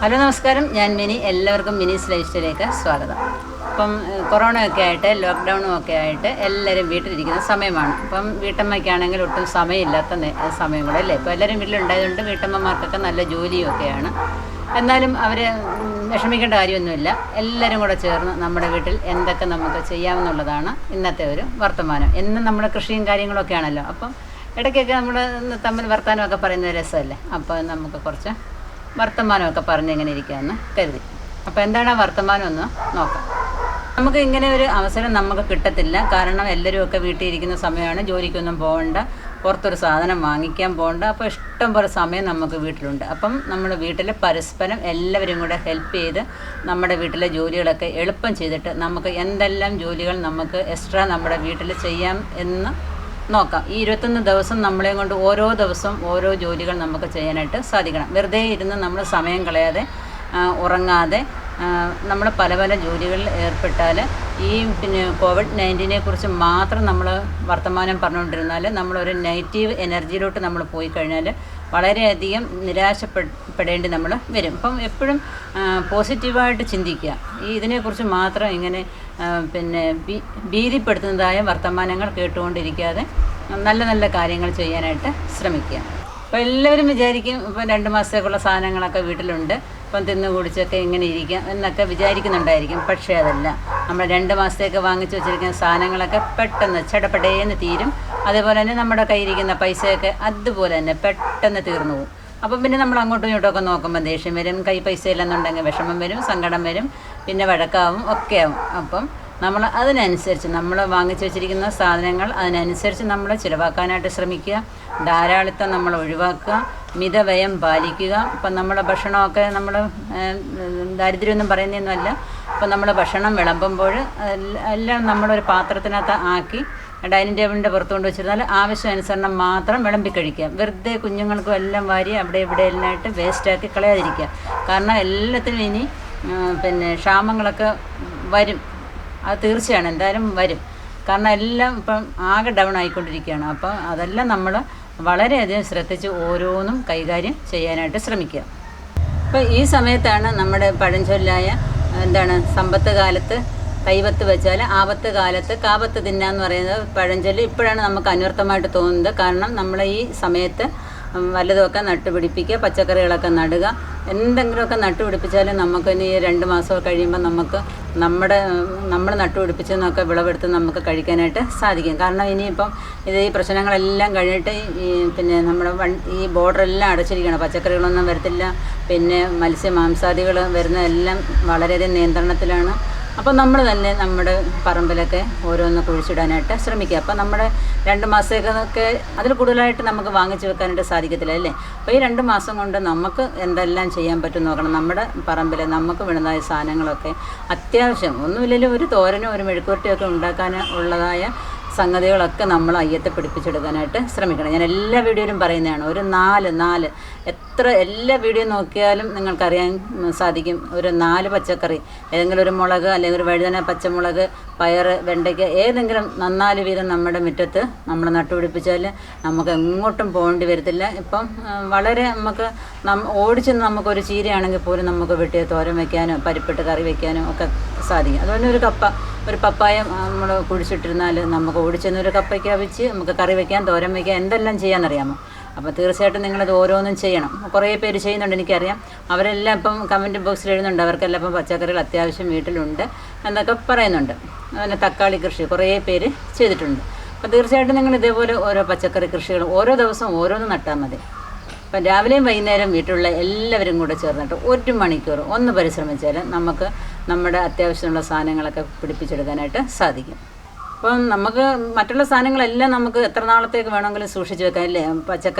Hello നമസ്കാരം, ഞാൻ mini. എല്ലാവർക്കും മിനീസ് ലൈഫ് സ്റ്റൈലിലേക്ക് സ്വാഗതം. ഇപ്പം കൊറോണയൊക്കെ ആയിട്ട് ലോക്ക്ഡൗണും ഒക്കെ ആയിട്ട് എല്ലാവരും വീട്ടിലിരിക്കുന്ന സമയമാണ്. ഇപ്പം വീട്ടമ്മയ്ക്കാണെങ്കിൽ ഒട്ടും സമയമില്ലാത്ത സമയം കൂടെ അല്ലേ. ഇപ്പോൾ എല്ലാവരും വീട്ടിലുണ്ടായതുകൊണ്ട് വീട്ടമ്മമാർക്കൊക്കെ നല്ല ജോലിയും ഒക്കെയാണ്. എന്നാലും അവർ വിഷമിക്കേണ്ട കാര്യമൊന്നുമില്ല. എല്ലാവരും കൂടെ ചേർന്ന് നമ്മുടെ വീട്ടിൽ എന്തൊക്കെ നമുക്ക് ചെയ്യാമെന്നുള്ളതാണ് ഇന്നത്തെ ഒരു വർത്തമാനം. എന്നും നമ്മുടെ കൃഷിയും കാര്യങ്ങളൊക്കെ ആണല്ലോ. അപ്പം ഇടയ്ക്കൊക്കെ നമ്മൾ തമ്മിൽ വർത്തമാനമൊക്കെ പറയുന്നത് രസമല്ലേ. അപ്പോൾ നമുക്ക് കുറച്ച് വർത്തമാനമൊക്കെ പറഞ്ഞെങ്ങനെ ഇരിക്കാമെന്ന് കരുതി. അപ്പോൾ എന്താണ് ആ വർത്തമാനം എന്ന് നോക്കാം. നമുക്ക് ഇങ്ങനെ ഒരു അവസരം നമുക്ക് കിട്ടത്തില്ല. കാരണം എല്ലാവരും ഒക്കെ വീട്ടിൽ ഇരിക്കുന്ന സമയമാണ്. ജോലിക്കൊന്നും പോകണ്ട, പുറത്തൊരു സാധനം വാങ്ങിക്കാൻ പോകണ്ട. അപ്പോൾ ഇഷ്ടം പോലെ സമയം നമുക്ക് വീട്ടിലുണ്ട്. അപ്പം നമ്മൾ വീട്ടിൽ പരസ്പരം എല്ലാവരും കൂടെ ഹെൽപ്പ് ചെയ്ത് നമ്മുടെ വീട്ടിലെ ജോലികളൊക്കെ എളുപ്പം ചെയ്തിട്ട് നമുക്ക് എന്തെല്ലാം ജോലികൾ നമുക്ക് എക്സ്ട്രാ നമ്മുടെ വീട്ടിൽ ചെയ്യാം എന്ന് നോക്കാം. ഈ 21 ദിവസം നമ്മളെ കൊണ്ട് ഓരോ ദിവസവും ഓരോ ജോലികൾ നമുക്ക് ചെയ്യാനായിട്ട് സാധിക്കണം. വെറുതെ ഇരുന്ന് നമ്മൾ സമയം കളയാതെ ഉറങ്ങാതെ നമ്മൾ പല പല ജോലികളിൽ ഏർപ്പെട്ടാൽ ഈ കോവിഡ്-19 കുറിച്ച് മാത്രം നമ്മൾ വർത്തമാനം പറഞ്ഞുകൊണ്ടിരുന്നാൽ നമ്മളൊരു നെഗറ്റീവ് എനർജിയിലോട്ട് നമ്മൾ പോയി കഴിഞ്ഞാൽ വളരെയധികം നിരാശപ്പെടേണ്ടി നമ്മൾ വരും. അപ്പം എപ്പോഴും പോസിറ്റീവായിട്ട് ചിന്തിക്കുക. ഇതിനെക്കുറിച്ച് മാത്രം ഇങ്ങനെ ഭീതിപ്പെടുത്തുന്നതായ വർത്തമാനങ്ങൾ കേട്ടുകൊണ്ടിരിക്കാതെ നല്ല നല്ല കാര്യങ്ങൾ ചെയ്യാനായിട്ട് ശ്രമിക്കുക. അപ്പോൾ എല്ലാവരും വിചാരിക്കും ഇപ്പം 2 മാസത്തേക്കുള്ള സാധനങ്ങളൊക്കെ വീട്ടിലുണ്ട്, ഇപ്പം തിന്ന് കുടിച്ചൊക്കെ ഇങ്ങനെ ഇരിക്കാം എന്നൊക്കെ വിചാരിക്കുന്നുണ്ടായിരിക്കും. പക്ഷേ അതല്ല. നമ്മൾ 2 മാസത്തേക്ക് വാങ്ങിച്ച് വെച്ചിരിക്കുന്ന സാധനങ്ങളൊക്കെ പെട്ടെന്ന് ചടപടേന്ന് തീരും. അതേപോലെ തന്നെ നമ്മുടെ കയ്യിരിക്കുന്ന പൈസയൊക്കെ അതുപോലെ തന്നെ പെട്ടെന്ന് തീർന്നു പോകും. അപ്പം പിന്നെ നമ്മൾ അങ്ങോട്ടും ഇങ്ങോട്ടുമൊക്കെ നോക്കുമ്പോൾ ദേഷ്യം വരും, കൈ പൈസ ഇല്ലെന്നുണ്ടെങ്കിൽ വിഷമം വരും, സങ്കടം വരും, പിന്നെ വഴക്കാവും, ഒക്കെ ആവും. അപ്പം നമ്മൾ അതിനനുസരിച്ച് നമ്മൾ വാങ്ങിച്ചു വെച്ചിരിക്കുന്ന സാധനങ്ങൾ അതിനനുസരിച്ച് നമ്മൾ ചിലവാക്കാനായിട്ട് ശ്രമിക്കുക. ധാരാളിത്തം നമ്മൾ ഒഴിവാക്കുക, മിതവ്യയം പാലിക്കുക. ഇപ്പം നമ്മുടെ ഭക്ഷണമൊക്കെ നമ്മൾ ദാരിദ്ര്യമൊന്നും പറയുന്നതൊന്നുമല്ല. ഇപ്പം നമ്മൾ ഭക്ഷണം വിളമ്പുമ്പോൾ എല്ലാം നമ്മളൊരു പാത്രത്തിനകത്ത് ആക്കി ഡൈനിങ് ടേബിളിൻ്റെ പുറത്ത് കൊണ്ട് വെച്ചിരുന്നാൽ ആവശ്യാനുസരണം മാത്രം വിളമ്പി കഴിക്കുക. വെറുതെ കുഞ്ഞുങ്ങൾക്കും എല്ലാം വാരി അവിടെ ഇവിടെ എല്ലാമായിട്ട് വേസ്റ്റാക്കി കളയാതിരിക്കുക. കാരണം എല്ലാത്തിനും ഇനി ക്ഷാമങ്ങളൊക്കെ വരും. അത് തീർച്ചയാണ്, എന്തായാലും വരും. കാരണം എല്ലാം ഇപ്പം ആകെ ഡൗൺ ആയിക്കൊണ്ടിരിക്കുകയാണ്. അപ്പം അതെല്ലാം നമ്മൾ വളരെയധികം ശ്രദ്ധിച്ച് ഓരോന്നും കൈകാര്യം ചെയ്യാനായിട്ട് ശ്രമിക്കുക. അപ്പോൾ ഈ സമയത്താണ് നമ്മുടെ പഴഞ്ചൊല്ലായ സമ്പത്ത് കാലത്ത് കൈവത്ത് വെച്ചാൽ ആപത്ത് കാലത്ത് കാപത്ത് തിന്നാന്ന് പറയുന്നത് പഴഞ്ചൊല്ല് ഇപ്പോഴാണ് നമുക്ക് അന്വർത്ഥമായിട്ട് തോന്നുന്നത്. കാരണം നമ്മൾ ഈ സമയത്ത് വല്ലതുമൊക്കെ നട്ടുപിടിപ്പിക്കുക, പച്ചക്കറികളൊക്കെ നടുക. എന്തെങ്കിലുമൊക്കെ നട്ടുപിടിപ്പിച്ചാലും നമുക്ക് ഇനി 2 മാസമൊക്കെ കഴിയുമ്പോൾ നമുക്ക് നമ്മൾ നട്ടുപിടിപ്പിച്ചെന്നൊക്കെ വിളവെടുത്ത് നമുക്ക് കഴിക്കാനായിട്ട് സാധിക്കും. കാരണം ഇനിയിപ്പം ഈ പ്രശ്നങ്ങളെല്ലാം കഴിഞ്ഞിട്ട് നമ്മുടെ ഈ ബോർഡറെല്ലാം അടച്ചിരിക്കുകയാണ്. പച്ചക്കറികളൊന്നും വരത്തില്ല. പിന്നെ മാംസാദികൾ വരുന്നതെല്ലാം വളരെയധികം നിയന്ത്രണത്തിലാണ്. അപ്പോൾ നമ്മൾ തന്നെ നമ്മുടെ പറമ്പിലൊക്കെ ഓരോന്ന് കുഴിച്ചിടാനായിട്ട് ശ്രമിക്കുക. അപ്പോൾ നമ്മുടെ 2 മാസത്തേക്കൊക്കെ അതിൽ കൂടുതലായിട്ട് നമുക്ക് വാങ്ങിച്ച് വെക്കാനായിട്ട് സാധിക്കത്തില്ല അല്ലേ. അപ്പോൾ ഈ 2 മാസം കൊണ്ട് നമുക്ക് എന്തെല്ലാം ചെയ്യാൻ പറ്റും നോക്കണം. നമ്മുടെ പറമ്പിൽ നമുക്ക് വീണതായ സാധനങ്ങളൊക്കെ അത്യാവശ്യം ഒന്നുമില്ലെങ്കിലും ഒരു തോരനോ ഒരു മെഴുക്കുവരട്ടിയൊക്കെ ഉണ്ടാക്കാൻ ഉള്ളതായ സംഗതികളൊക്കെ നമ്മൾ അയ്യത്തെ പിടിപ്പിച്ചെടുക്കാനായിട്ട് ശ്രമിക്കണം. ഞാൻ എല്ലാ വീഡിയോയിലും പറയുന്നതാണ്. ഒരു 4 എല്ലാ വീഡിയോ നോക്കിയാലും നിങ്ങൾക്കറിയാൻ സാധിക്കും. ഒരു 4 പച്ചക്കറി, ഏതെങ്കിലും ഒരു മുളക് അല്ലെങ്കിൽ ഒരു വഴുതന, പച്ചമുളക്, പയർ, വെണ്ടയ്ക്ക, ഏതെങ്കിലും 4 വീതം നമ്മുടെ മുറ്റത്ത് നമ്മൾ നട്ടുപിടിപ്പിച്ചാൽ നമുക്ക് എങ്ങോട്ടും പോകേണ്ടി വരത്തില്ല. ഇപ്പം വളരെ നമുക്ക് ഓടിച്ചെന്ന് നമുക്കൊരു ചീരയാണെങ്കിൽ പോലും നമുക്ക് വെട്ടിയ തോരൻ വയ്ക്കാനോ പരിപ്പിട്ട് കറി വയ്ക്കാനോ ഒക്കെ സാധിക്കും. അതുപോലെ ഒരു പപ്പായ നമ്മൾ കുഴിച്ചിട്ടിരുന്നാൽ നമുക്ക് ഓടിച്ചെന്ന് ഒരു കപ്പയ്ക്ക വെച്ച് നമുക്ക് കറി വയ്ക്കാൻ, തോരൻ വയ്ക്കാൻ, എന്തെല്ലാം ചെയ്യാമെന്നറിയാമോ. അപ്പോൾ തീർച്ചയായിട്ടും നിങ്ങളത് ഓരോന്നും ചെയ്യണം. കുറേ പേര് ചെയ്യുന്നുണ്ട്, എനിക്കറിയാം. അവരെല്ലാം ഇപ്പം കമൻറ്റ് ബോക്സിൽ എഴുതുന്നുണ്ട് അവർക്കെല്ലാം ഇപ്പം പച്ചക്കറികൾ അത്യാവശ്യം വീട്ടിലുണ്ട് എന്നൊക്കെ പറയുന്നുണ്ട്. അതുപോലെ തക്കാളി കൃഷി കുറേ പേര് ചെയ്തിട്ടുണ്ട്. അപ്പോൾ തീർച്ചയായിട്ടും നിങ്ങൾ ഇതേപോലെ ഓരോ പച്ചക്കറി കൃഷികൾ ഓരോ ദിവസവും ഓരോന്ന് നട്ടാൽ മതി. അപ്പം രാവിലെയും വൈകുന്നേരം വീട്ടിലുള്ള എല്ലാവരും കൂടെ ചേർന്നിട്ട് 1 മണിക്കൂർ ഒന്ന് പരിശ്രമിച്ചാൽ നമുക്ക് നമ്മുടെ അത്യാവശ്യമുള്ള സാധനങ്ങളൊക്കെ പിടിപ്പിച്ചെടുക്കാനായിട്ട് സാധിക്കും. അപ്പം നമുക്ക് മറ്റുള്ള സാധനങ്ങളെല്ലാം നമുക്ക് എത്ര നാളത്തേക്ക് വേണമെങ്കിലും സൂക്ഷിച്ച് വെക്കാം അല്ലേ.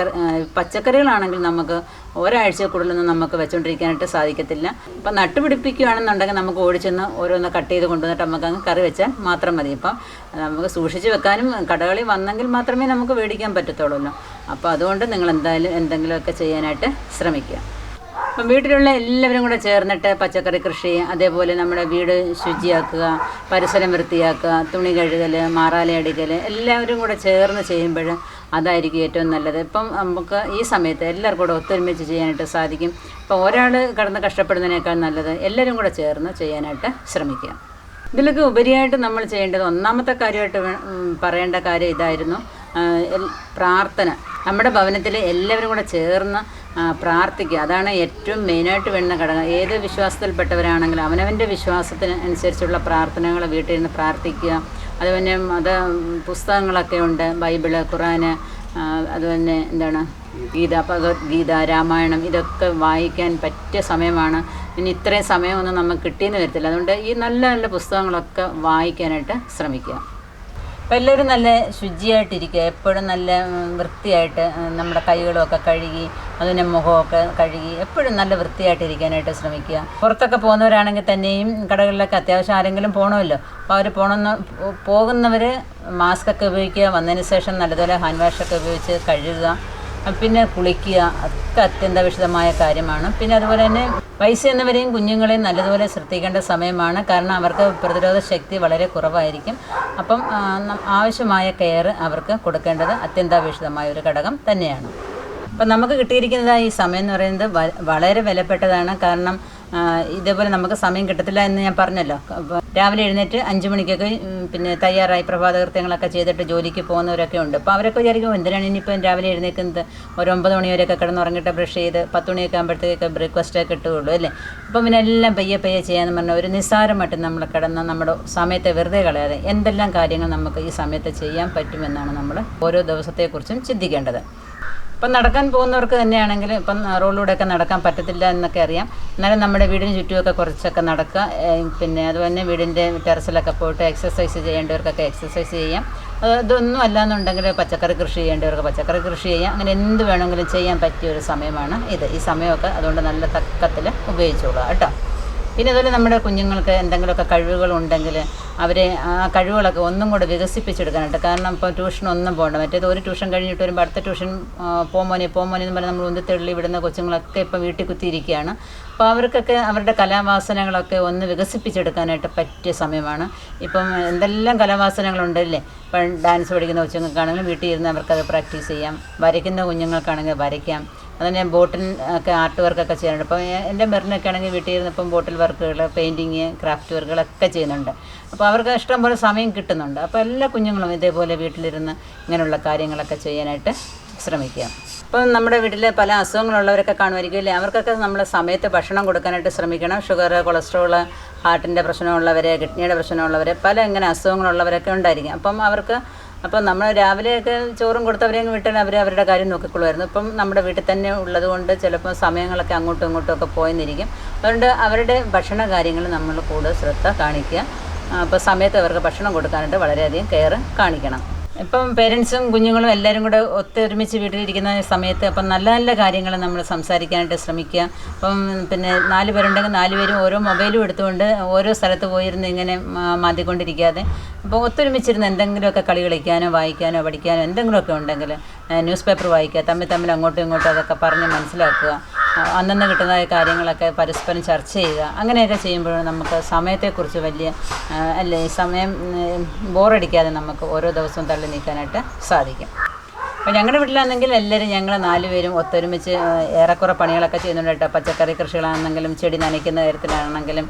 പച്ചക്കറികളാണെങ്കിൽ നമുക്ക് ഒരാഴ്ച കൂടുതലൊന്നും നമുക്ക് വെച്ചുകൊണ്ടിരിക്കാനായിട്ട് സാധിക്കത്തില്ല. അപ്പം നട്ടുപിടിപ്പിക്കുകയാണെന്നുണ്ടെങ്കിൽ നമുക്ക് ഓടിച്ചെന്ന് ഓരോന്ന് കട്ട് ചെയ്ത് കൊണ്ടുവന്നിട്ട് നമുക്ക് അങ്ങ് കറി വെച്ചാൽ മാത്രം മതി. ഇപ്പം നമുക്ക് സൂക്ഷിച്ച് വെക്കാനും കടകളിൽ വന്നെങ്കിൽ മാത്രമേ നമുക്ക് മേടിക്കാൻ പറ്റത്തുള്ളൂ. അപ്പോൾ അതുകൊണ്ട് നിങ്ങൾ എന്തായാലും എന്തെങ്കിലുമൊക്കെ ചെയ്യാനായിട്ട് ശ്രമിക്കുക. അപ്പം വീട്ടിലുള്ള എല്ലാവരും കൂടെ ചേർന്നിട്ട് പച്ചക്കറി കൃഷി, അതേപോലെ നമ്മുടെ വീട് ശുചിയാക്കുക, പരിസരം വൃത്തിയാക്കുക, തുണി കഴുകൽ, മാറാല അടിക്കൽ, എല്ലാവരും കൂടെ ചേർന്ന് ചെയ്യുമ്പോൾ അതായിരിക്കും ഏറ്റവും നല്ലത്. ഇപ്പം നമുക്ക് ഈ സമയത്ത് എല്ലാവർക്കും കൂടെ ഒത്തൊരുമിച്ച് ചെയ്യാനായിട്ട് സാധിക്കും. ഇപ്പോൾ ഒരാൾ കടന്ന് കഷ്ടപ്പെടുന്നതിനേക്കാൾ നല്ലത് എല്ലാവരും കൂടെ ചേർന്ന് ചെയ്യാനായിട്ട് ശ്രമിക്കുക. ഇതിലൊക്കെ ഉപരിയായിട്ട് നമ്മൾ ചെയ്യേണ്ടത് ഒന്നാമത്തെ കാര്യമായിട്ട് പറയേണ്ട കാര്യം ഇതായിരുന്നു, പ്രാർത്ഥന. നമ്മുടെ ഭവനത്തിൽ എല്ലാവരും കൂടെ ചേർന്ന് പ്രാർത്ഥിക്കുക. അതാണ് ഏറ്റവും മെയിനായിട്ട് വേണ്ട ഘടകം. ഏത് വിശ്വാസത്തിൽപ്പെട്ടവരാണെങ്കിലും അവനവൻ്റെ വിശ്വാസത്തിന് അനുസരിച്ചുള്ള പ്രാർത്ഥനകൾ വീട്ടിൽ നിന്ന് പ്രാർത്ഥിക്കുക. അതുപോലെ പുസ്തകങ്ങളൊക്കെ ഉണ്ട്, ബൈബിള്, ഖുറാന്, അതുപോലെ ഗീത, ഭഗവത്ഗീത, രാമായണം, ഇതൊക്കെ വായിക്കാൻ പറ്റിയ സമയമാണ്. ഇനി ഇത്രയും സമയമൊന്നും നമുക്ക് കിട്ടിയെന്ന് വരത്തില്ല. അതുകൊണ്ട് ഈ നല്ല നല്ല പുസ്തകങ്ങളൊക്കെ വായിക്കാനായിട്ട് ശ്രമിക്കുക. അപ്പോൾ എല്ലാവരും നല്ല ശുചിയായിട്ടിരിക്കുക, എപ്പോഴും നല്ല വൃത്തിയായിട്ട് നമ്മുടെ കൈകളൊക്കെ കഴുകി, അതിൻ്റെ മുഖമൊക്കെ കഴുകി എപ്പോഴും നല്ല വൃത്തിയായിട്ടിരിക്കാനായിട്ട് ശ്രമിക്കുക. പുറത്തൊക്കെ പോകുന്നവരാണെങ്കിൽ തന്നെയും കടകളിലൊക്കെ അത്യാവശ്യം ആരെങ്കിലും പോകണമല്ലോ. അപ്പോൾ അവർ പോകുന്നവർ മാസ്കൊക്കെ ഉപയോഗിക്കുക, വന്നതിന് ശേഷം നല്ലതുപോലെ ഹാൻഡ് വാഷൊക്കെ ഉപയോഗിച്ച് കഴുകുക, പിന്നെ കുളിക്കുക, ഒക്കെ അത്യന്താപേക്ഷിതമായ കാര്യമാണ്. പിന്നെ അതുപോലെ തന്നെ വയസ്സെന്നവരെയും കുഞ്ഞുങ്ങളെയും നല്ലതുപോലെ ശ്രദ്ധിക്കേണ്ട സമയമാണ്. കാരണം അവർക്ക് പ്രതിരോധ ശക്തി വളരെ കുറവായിരിക്കും. അപ്പം ആവശ്യമായ കെയർ അവർക്ക് കൊടുക്കേണ്ടത് അത്യന്താപേക്ഷിതമായ ഒരു ഘടകം തന്നെയാണ്. അപ്പം നമുക്ക് കിട്ടിയിരിക്കുന്നത് ഈ സമയം എന്ന് പറയുന്നത് വളരെ വിലപ്പെട്ടതാണ്. കാരണം ഇതേപോലെ നമുക്ക് സമയം കിട്ടത്തില്ല എന്ന് ഞാൻ പറഞ്ഞല്ലോ. അപ്പോൾ രാവിലെ എഴുന്നേറ്റ് 5 മണിക്കൊക്കെ പിന്നെ തയ്യാറായി പ്രഭാതകൃത്യങ്ങളൊക്കെ ചെയ്തിട്ട് ജോലിക്ക് പോകുന്നവരൊക്കെ ഉണ്ട്. അപ്പോൾ അവരൊക്കെ വിചാരിക്കും എന്തിനാണ് ഇനിയിപ്പം രാവിലെ എഴുന്നേൽക്കുന്നത്, ഒരു 9 മണി വരെയൊക്കെ കിടന്നുറങ്ങിയിട്ട് ബ്രഷ് ചെയ്ത് 10 മണിയൊക്കെ ആകുമ്പോഴത്തേക്ക് ബ്രേക്ക്ഫാസ്റ്റൊക്കെ കിട്ടുകയുള്ളൂ അല്ലേ. അപ്പം പിന്നെ എല്ലാം പയ്യെ ചെയ്യാമെന്ന് പറഞ്ഞാൽ ഒരു നിസ്സാരമായിട്ട് നമ്മൾ കിടന്ന് നമ്മുടെ സമയത്തെ വെറുതെ കളയാതെ എന്തെല്ലാം കാര്യങ്ങൾ നമുക്ക് ഈ സമയത്ത് ചെയ്യാൻ പറ്റുമെന്നാണ് നമ്മൾ ഓരോ ദിവസത്തെക്കുറിച്ചും ചിന്തിക്കേണ്ടത്. ഇപ്പം നടക്കാൻ പോകുന്നവർക്ക് തന്നെയാണെങ്കിൽ ഇപ്പം റോഡിലൂടെയൊക്കെ നടക്കാൻ പറ്റത്തില്ല എന്നൊക്കെ അറിയാം. എന്നാലും നമ്മുടെ വീടിന് ചുറ്റുമൊക്കെ കുറച്ചൊക്കെ നടക്കുക. പിന്നെ അതുപോലെ വീടിൻ്റെ ടെറസിലൊക്കെ പോയിട്ട് എക്സസൈസ് ചെയ്യേണ്ടവർക്കൊക്കെ എക്സസൈസ് ചെയ്യാം. ഇതൊന്നും അല്ലാന്നുണ്ടെങ്കിൽ പച്ചക്കറി കൃഷി ചെയ്യേണ്ടവർക്ക് പച്ചക്കറി കൃഷി ചെയ്യാം. അങ്ങനെ എന്ത് വേണമെങ്കിലും ചെയ്യാൻ പറ്റിയ ഒരു സമയമാണ് ഇത്. ഈ സമയമൊക്കെ അതുകൊണ്ട് നല്ല തക്കത്തിൽ ഉപയോഗിച്ചോളുക കേട്ടോ. പിന്നെ അതുപോലെ നമ്മുടെ കുഞ്ഞുങ്ങൾക്ക് എന്തെങ്കിലുമൊക്കെ കഴിവുകളുണ്ടെങ്കിൽ അവരെ ആ കഴിവുകളൊക്കെ ഒന്നും കൂടെ വികസിപ്പിച്ചെടുക്കാനായിട്ട്. കാരണം ഇപ്പോൾ ട്യൂഷനൊന്നും പോകണ്ട, മറ്റേത് ഒരു ട്യൂഷൻ കഴിഞ്ഞിട്ട് വരുമ്പോൾ അടുത്ത ട്യൂഷൻ പോമോനെ എന്ന് പറഞ്ഞാൽ നമ്മൾ ഉന്തിത്തള്ളി വിടുന്ന കൊച്ചുങ്ങളൊക്കെ ഇപ്പോൾ വീട്ടിൽ കുത്തിയിരിക്കുകയാണ്. അപ്പോൾ അവർക്കൊക്കെ അവരുടെ കലാവാസനകളൊക്കെ ഒന്ന് വികസിപ്പിച്ചെടുക്കാനായിട്ട് പറ്റിയ സമയമാണ്. ഇപ്പം എന്തെല്ലാം കലാവാസനകളുണ്ടല്ലേ. ഇപ്പം ഡാൻസ് പഠിക്കുന്ന കൊച്ചുങ്ങൾക്കാണെങ്കിലും വീട്ടിൽ ഇരുന്ന് അവർക്കത് പ്രാക്ടീസ് ചെയ്യാം. വരയ്ക്കുന്ന കുഞ്ഞുങ്ങൾക്കാണെങ്കിൽ വരയ്ക്കാം. അതുതന്നെ ബോട്ടിൽ ഒക്കെ ആർട്ട് വർക്കൊക്കെ ചെയ്യാനുണ്ട്. ഇപ്പോൾ എൻ്റെ മെറിനൊക്കെ ആണെങ്കിൽ വീട്ടിൽ ഇരുന്നിപ്പം ബോട്ടിൽ വർക്കുകൾ, പെയിൻറ്റിങ്, ക്രാഫ്റ്റ് വർക്കുകളൊക്കെ ചെയ്യുന്നുണ്ട്. അപ്പോൾ അവർക്ക് ഇഷ്ടം പോലെ സമയം കിട്ടുന്നുണ്ട്. അപ്പോൾ എല്ലാ കുഞ്ഞുങ്ങളും ഇതേപോലെ വീട്ടിലിരുന്ന് ഇങ്ങനെയുള്ള കാര്യങ്ങളൊക്കെ ചെയ്യാനായിട്ട് ശ്രമിക്കുക. ഇപ്പം നമ്മുടെ വീട്ടിൽ പല അസുഖങ്ങളുള്ളവരൊക്കെ കാണുമായിരിക്കും അല്ലേ. അവർക്കൊക്കെ നമ്മൾ സമയത്ത് ഭക്ഷണം കൊടുക്കാനായിട്ട് ശ്രമിക്കണം. ഷുഗർ, കൊളസ്ട്രോൾ, ഹാർട്ടിൻ്റെ പ്രശ്നമുള്ളവർ, കിഡ്നിയുടെ പ്രശ്നമുള്ളവർ, പല ഇങ്ങനെ അസുഖങ്ങളുള്ളവരൊക്കെ ഉണ്ടായിരിക്കും. അപ്പം നമ്മൾ രാവിലെയൊക്കെ ചോറും കൊടുത്തവരെയും വിട്ടാൽ അവരുടെ കാര്യം നോക്കിക്കൊള്ളുമായിരുന്നു. ഇപ്പം നമ്മുടെ വീട്ടിൽ തന്നെ ഉള്ളതുകൊണ്ട് ചിലപ്പോൾ സമയങ്ങളൊക്കെ അങ്ങോട്ടും ഇങ്ങോട്ടും ഒക്കെ പോയെന്നിരിക്കും. അതുകൊണ്ട് അവരുടെ ഭക്ഷണ കാര്യങ്ങൾ നമ്മൾ കൂടുതൽ ശ്രദ്ധ കാണിക്കുക. അപ്പോൾ സമയത്ത് അവർക്ക് ഭക്ഷണം കൊടുക്കാനായിട്ട് വളരെയധികം കെയർ കാണിക്കണം. ഇപ്പം പേരൻസും കുഞ്ഞുങ്ങളും എല്ലാവരും കൂടെ ഒത്തൊരുമിച്ച് വീട്ടിലിരിക്കുന്ന സമയത്ത് അപ്പം നല്ല നല്ല കാര്യങ്ങൾ നമ്മൾ സംസാരിക്കാനായിട്ട് ശ്രമിക്കുക. അപ്പം പിന്നെ 4 പേരുണ്ടെങ്കിൽ 4 പേരും ഓരോ മൊബൈലും എടുത്തുകൊണ്ട് ഓരോ സ്ഥലത്ത് പോയിരുന്ന് ഇങ്ങനെ മാന്തിക്കൊണ്ടിരിക്കാതെ അപ്പോൾ ഒത്തൊരുമിച്ചിരുന്ന് എന്തെങ്കിലുമൊക്കെ കളി കളിക്കാനോ വായിക്കാനോ പഠിക്കാനോ എന്തെങ്കിലുമൊക്കെ ഉണ്ടെങ്കിൽ ന്യൂസ് പേപ്പർ വായിക്കുക, തമ്മിൽ അങ്ങോട്ടും ഇങ്ങോട്ടും അതൊക്കെ പറഞ്ഞ് മനസ്സിലാക്കുക, അന്നന്ന് കിട്ടുന്ന കാര്യങ്ങളൊക്കെ പരസ്പരം ചർച്ച ചെയ്യുക. അങ്ങനെയൊക്കെ ചെയ്യുമ്പോൾ നമുക്ക് സമയത്തെക്കുറിച്ച് ഈ സമയം ബോറടിക്കാതെ നമുക്ക് ഓരോ ദിവസവും തള്ളി നീക്കാനായിട്ട് സാധിക്കും. അപ്പോൾ ഞങ്ങളുടെ വീട്ടിലാണെങ്കിൽ എല്ലാവരും ഞങ്ങൾ 4 പേരും ഒത്തൊരുമിച്ച് ഏറെക്കുറെ പണികളൊക്കെ ചെയ്യുന്നുണ്ട് കേട്ടോ. പച്ചക്കറി കൃഷികളാണെങ്കിലും ചെടി നനയ്ക്കുന്ന കാര്യത്തിലാണെങ്കിലും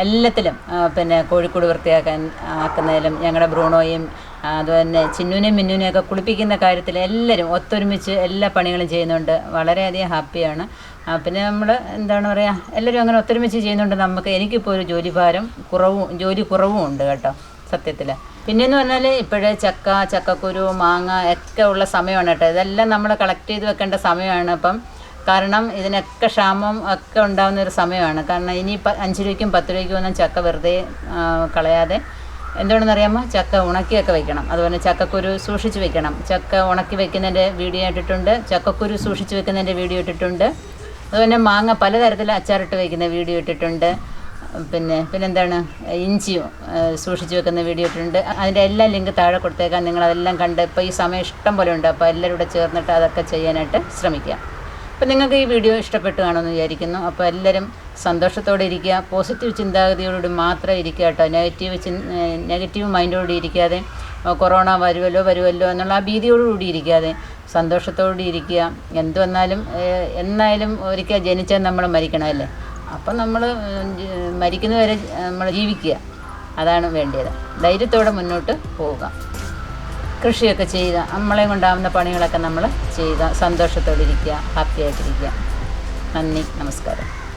എല്ലാത്തിലും പിന്നെ കോഴിക്കൂട് ആക്കുന്നതിലും ഞങ്ങളുടെ ബ്രൂണോയും അതുപോലെ ചിന്നുവിനെയും മിന്നുവിനെയൊക്കെ കുളിപ്പിക്കുന്ന കാര്യത്തിൽ എല്ലാവരും ഒത്തൊരുമിച്ച് എല്ലാ പണികളും ചെയ്യുന്നുണ്ട്. വളരെയധികം ഹാപ്പിയാണ്. പിന്നെ നമ്മൾ എല്ലാവരും അങ്ങനെ ഒത്തൊരുമിച്ച് ചെയ്യുന്നുണ്ട്. എനിക്കിപ്പോൾ ഒരു ജോലി കുറവും ഉണ്ട് കേട്ടോ സത്യത്തിൽ. പിന്നെയെന്ന് പറഞ്ഞാൽ ഇപ്പോഴേ ചക്കക്കുരു, മാങ്ങ ഒക്കെ ഉള്ള സമയമാണ് കേട്ടോ. ഇതെല്ലാം നമ്മൾ കളക്ട് ചെയ്ത് വെക്കേണ്ട സമയമാണ് ഇപ്പം. കാരണം ഇതിനൊക്കെ ക്ഷാമം ഒക്കെ ഉണ്ടാകുന്ന ഒരു സമയമാണ്. കാരണം ഇനി 5 രൂപയ്ക്കും 10 രൂപയ്ക്കും ഒന്നും ചക്ക വെറുതെ കളയാതെ എന്തുകൊണ്ടെന്നറിയാമോ, ചക്ക ഉണക്കിയൊക്കെ വെക്കണം. അതുപോലെ ചക്കക്കുരു സൂക്ഷിച്ച് വെക്കണം. ചക്ക ഉണക്കി വെക്കുന്നതിൻ്റെ വീഡിയോ ഇട്ടിട്ടുണ്ട്, ചക്കക്കുരു സൂക്ഷിച്ച് വെക്കുന്നതിൻ്റെ വീഡിയോ ഇട്ടിട്ടുണ്ട്. അതുപോലെ മാങ്ങ പലതരത്തിൽ അച്ചാറിട്ട് വയ്ക്കുന്ന വീഡിയോ ഇട്ടിട്ടുണ്ട്. പിന്നെന്താണ് ഇഞ്ചിയും സൂക്ഷിച്ച് വെക്കുന്ന വീഡിയോ ഇട്ടിട്ടുണ്ട്. അതിൻ്റെ എല്ലാ ലിങ്ക് താഴെ കൊടുത്തേക്കാം. നിങ്ങളതെല്ലാം കണ്ട് ഇപ്പോൾ ഈ സമയം ഇഷ്ടം പോലെ ഉണ്ട്. അപ്പോൾ എല്ലാവരും കൂടെ ചേർന്നിട്ട് അതൊക്കെ ചെയ്യാനായിട്ട് ശ്രമിക്കുക. അപ്പോൾ നിങ്ങൾക്ക് ഈ വീഡിയോ ഇഷ്ടപ്പെട്ടു കാണുമെന്ന് വിചാരിക്കുന്നു. അപ്പോൾ എല്ലാവരും സന്തോഷത്തോടെ ഇരിക്കുക, പോസിറ്റീവ് ചിന്താഗതിയോടുകൂടി മാത്രം ഇരിക്കുക കേട്ടോ. നെഗറ്റീവ് മൈൻഡോടുകൂടി ഇരിക്കാതെ കൊറോണ വരുമല്ലോ എന്നുള്ള ആ ഭീതിയോടുകൂടി ഇരിക്കാതെ സന്തോഷത്തോടുകൂടി ഇരിക്കുക. എന്ത് വന്നാലും എന്നായാലും ഒരിക്കൽ ജനിച്ചാൽ നമ്മൾ മരിക്കണമല്ലേ. അപ്പം നമ്മൾ മരിക്കുന്നവരെ നമ്മൾ ജീവിക്കുക, അതാണ് വേണ്ടത്. ധൈര്യത്തോടെ മുന്നോട്ട് പോവുക, കൃഷിയൊക്കെ ചെയ്യുക, നമ്മളെ കൊണ്ടാവുന്ന പണികളൊക്കെ നമ്മൾ ചെയ്യുക, സന്തോഷത്തോടെ ഇരിക്കുക, ഹാപ്പി ആയിട്ടിരിക്കുക. നന്ദി, നമസ്കാരം.